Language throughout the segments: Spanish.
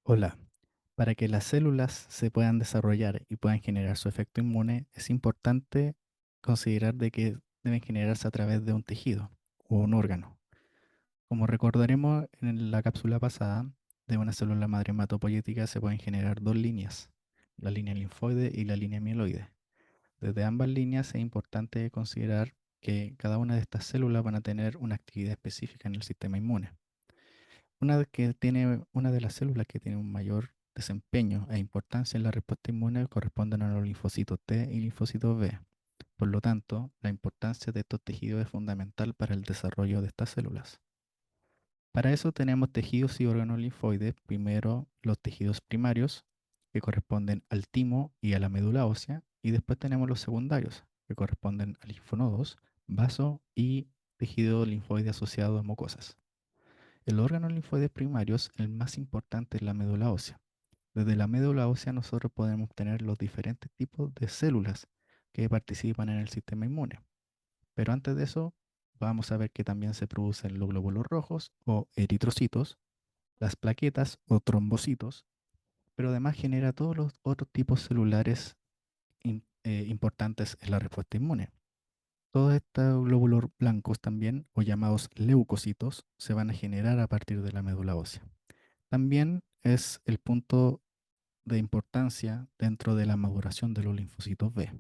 Hola, para que las células se puedan desarrollar y puedan generar su efecto inmune, es importante considerar de que deben generarse a través de un tejido o un órgano. Como recordaremos en la cápsula pasada, de una célula madre hematopoyética se pueden generar dos líneas, la línea linfoide y la línea mieloide. Desde ambas líneas es importante considerar que cada una de estas células van a tener una actividad específica en el sistema inmune. Una de las células que tiene un mayor desempeño e importancia en la respuesta inmune corresponden a los linfocitos T y linfocitos B. Por lo tanto, la importancia de estos tejidos es fundamental para el desarrollo de estas células. Para eso tenemos tejidos y órganos linfoides. Primero, los tejidos primarios, que corresponden al timo y a la médula ósea, y después tenemos los secundarios, que corresponden a linfonodos, vaso y tejido linfoide asociado a mucosas. El órgano linfoide primario es el más importante en la médula ósea. Desde la médula ósea nosotros podemos obtener los diferentes tipos de células que participan en el sistema inmune. Pero antes de eso, vamos a ver que también se producen los glóbulos rojos o eritrocitos, las plaquetas o trombocitos, pero además genera todos los otros tipos celulares importantes en la respuesta inmune. Todos estos glóbulos blancos también, o llamados leucocitos, se van a generar a partir de la médula ósea. También es el punto de importancia dentro de la maduración de los linfocitos B.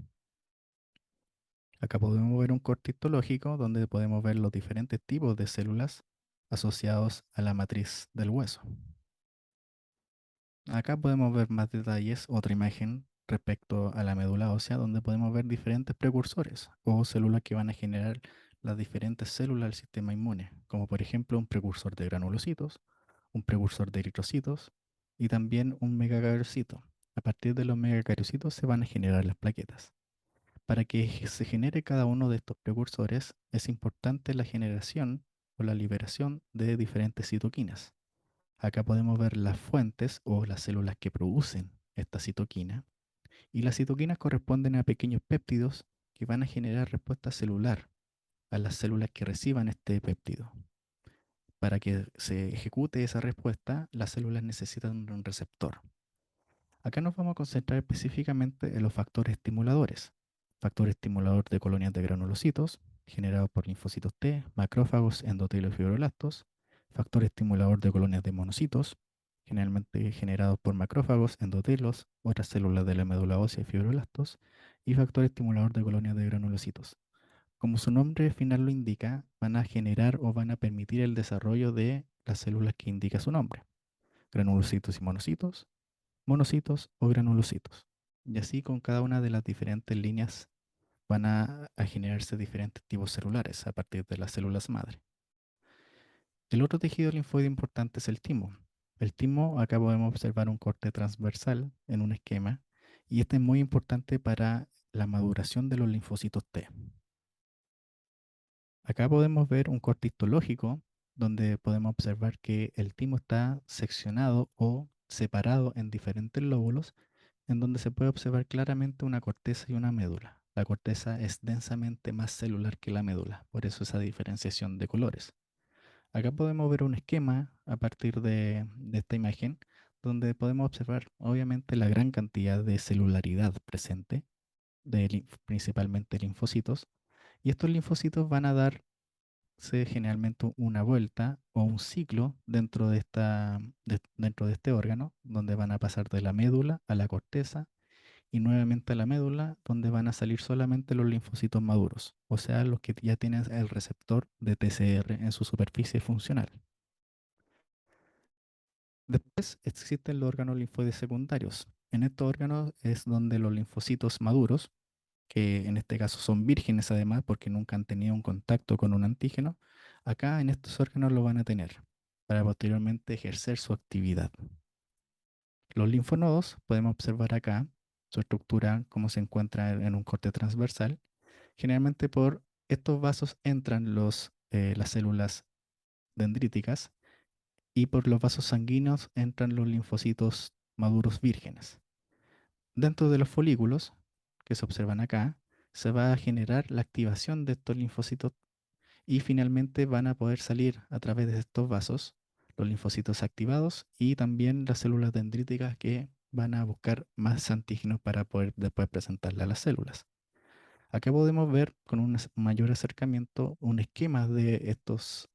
Acá podemos ver un corte histológico donde podemos ver los diferentes tipos de células asociados a la matriz del hueso. Acá podemos ver más detalles, otra imagen respecto a la médula ósea, donde podemos ver diferentes precursores o células que van a generar las diferentes células del sistema inmune, como por ejemplo un precursor de granulocitos, un precursor de eritrocitos y también un megacariocito. A partir de los megacariocitos se van a generar las plaquetas. Para que se genere cada uno de estos precursores es importante la generación o la liberación de diferentes citoquinas. Acá podemos ver las fuentes o las células que producen esta citoquina. Y las citoquinas corresponden a pequeños péptidos que van a generar respuesta celular a las células que reciban este péptido. Para que se ejecute esa respuesta, las células necesitan un receptor. Acá nos vamos a concentrar específicamente en los factores estimuladores. Factor estimulador de colonias de granulocitos, generados por linfocitos T, macrófagos, endotelios y fibroblastos. Factor estimulador de colonias de monocitos, generalmente generados por macrófagos, endotelios, otras células de la médula ósea y fibroblastos. Y factor estimulador de colonias de granulocitos. Como su nombre final lo indica, van a generar o van a permitir el desarrollo de las células que indica su nombre. Granulocitos y monocitos, monocitos o granulocitos. Y así con cada una de las diferentes líneas van a generarse diferentes tipos celulares a partir de las células madre. El otro tejido linfoide importante es el timo. El timo, acá podemos observar un corte transversal en un esquema, y este es muy importante para la maduración de los linfocitos T. Acá podemos ver un corte histológico donde podemos observar que el timo está seccionado o separado en diferentes lóbulos, en donde se puede observar claramente una corteza y una médula. La corteza es densamente más celular que la médula, por eso esa diferenciación de colores. Acá podemos ver un esquema a partir de esta imagen, donde podemos observar obviamente la gran cantidad de celularidad presente, principalmente linfocitos, y estos linfocitos van a darse generalmente una vuelta o un ciclo dentro de este órgano, donde van a pasar de la médula a la corteza y nuevamente a la médula, donde van a salir solamente los linfocitos maduros, o sea, los que ya tienen el receptor de TCR en su superficie funcional. Después existen los órganos linfoides secundarios. En estos órganos es donde los linfocitos maduros, que en este caso son vírgenes además porque nunca han tenido un contacto con un antígeno, acá en estos órganos lo van a tener para posteriormente ejercer su actividad. Los linfonodos, podemos observar acá su estructura, cómo se encuentra en un corte transversal. Generalmente por estos vasos entran las células dendríticas y por los vasos sanguíneos entran los linfocitos maduros vírgenes. Dentro de los folículos, que se observan acá, se va a generar la activación de estos linfocitos y finalmente van a poder salir a través de estos vasos los linfocitos activados y también las células dendríticas que van a buscar más antígenos para poder después presentarle a las células. Acá podemos ver con un mayor acercamiento un esquema de estos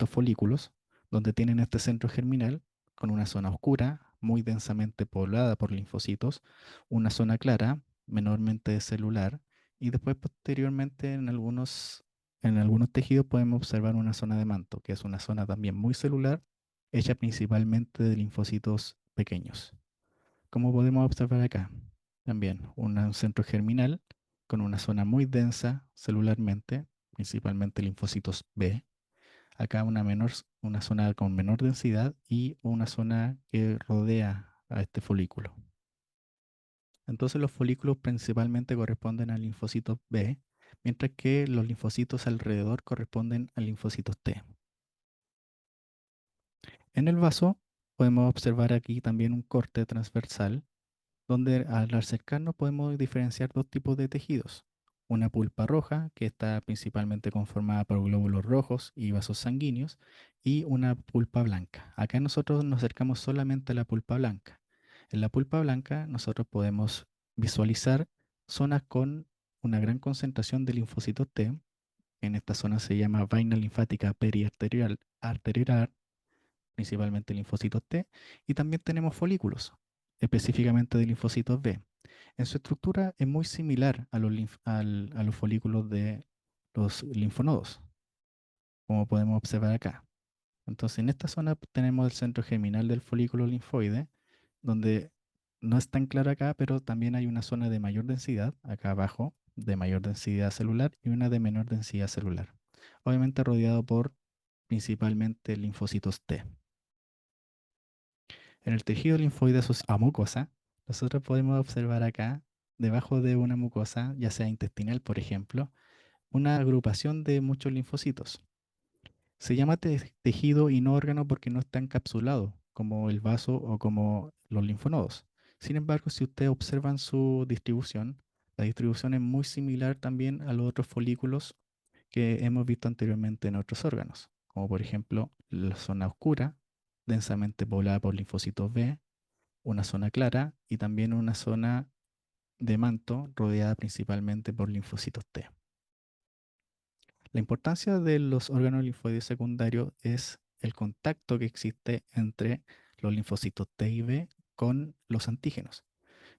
folículos, donde tienen este centro germinal con una zona oscura, muy densamente poblada por linfocitos, una zona clara, menormente celular, y después posteriormente en algunos tejidos podemos observar una zona de manto, que es una zona también muy celular, hecha principalmente de linfocitos pequeños. Como podemos observar acá, también un centro germinal con una zona muy densa celularmente, principalmente linfocitos B. Acá una zona con menor densidad y una zona que rodea a este folículo. Entonces los folículos principalmente corresponden a linfocitos B, mientras que los linfocitos alrededor corresponden a linfocitos T. En el vaso podemos observar aquí también un corte transversal donde al acercarnos podemos diferenciar dos tipos de tejidos. Una pulpa roja, que está principalmente conformada por glóbulos rojos y vasos sanguíneos, y una pulpa blanca. Acá nosotros nos acercamos solamente a la pulpa blanca. En la pulpa blanca nosotros podemos visualizar zonas con una gran concentración de linfocitos T. En esta zona se llama vaina linfática periarterial, principalmente linfocitos T, y también tenemos folículos, específicamente de linfocitos B. En su estructura es muy similar a a los folículos de los linfonodos, como podemos observar acá. Entonces, en esta zona tenemos el centro germinal del folículo linfoide, donde no es tan claro acá, pero también hay una zona de mayor densidad, acá abajo, de mayor densidad celular y una de menor densidad celular. Obviamente rodeado por principalmente linfocitos T. En el tejido linfoide asociado a mucosa, nosotros podemos observar acá, debajo de una mucosa, ya sea intestinal, por ejemplo, una agrupación de muchos linfocitos. Se llama tejido y no órgano porque no está encapsulado, como el vaso o como los linfonodos. Sin embargo, si ustedes observan su distribución, la distribución es muy similar también a los otros folículos que hemos visto anteriormente en otros órganos, como por ejemplo la zona oscura, densamente poblada por linfocitos B, una zona clara y también una zona de manto rodeada principalmente por linfocitos T. La importancia de los órganos linfoides secundarios es el contacto que existe entre los linfocitos T y B con los antígenos.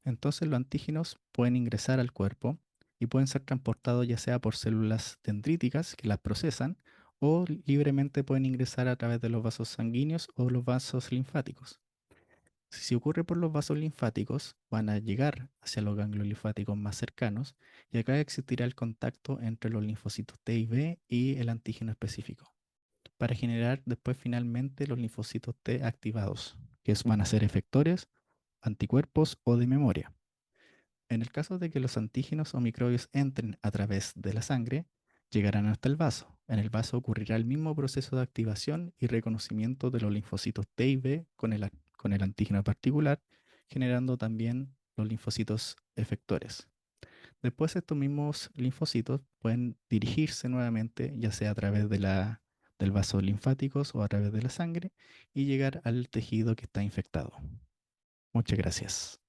Entonces los antígenos pueden ingresar al cuerpo y pueden ser transportados ya sea por células dendríticas que las procesan o libremente pueden ingresar a través de los vasos sanguíneos o los vasos linfáticos. Si ocurre por los vasos linfáticos, van a llegar hacia los ganglios linfáticos más cercanos y acá existirá el contacto entre los linfocitos T y B y el antígeno específico, para generar después finalmente los linfocitos T activados, que van a ser efectores, anticuerpos o de memoria. En el caso de que los antígenos o microbios entren a través de la sangre, llegarán hasta el vaso. En el vaso ocurrirá el mismo proceso de activación y reconocimiento de los linfocitos T y B con el antígeno particular, generando también los linfocitos efectores. Después estos mismos linfocitos pueden dirigirse nuevamente, ya sea a través del vaso linfáticos o a través de la sangre, y llegar al tejido que está infectado. Muchas gracias.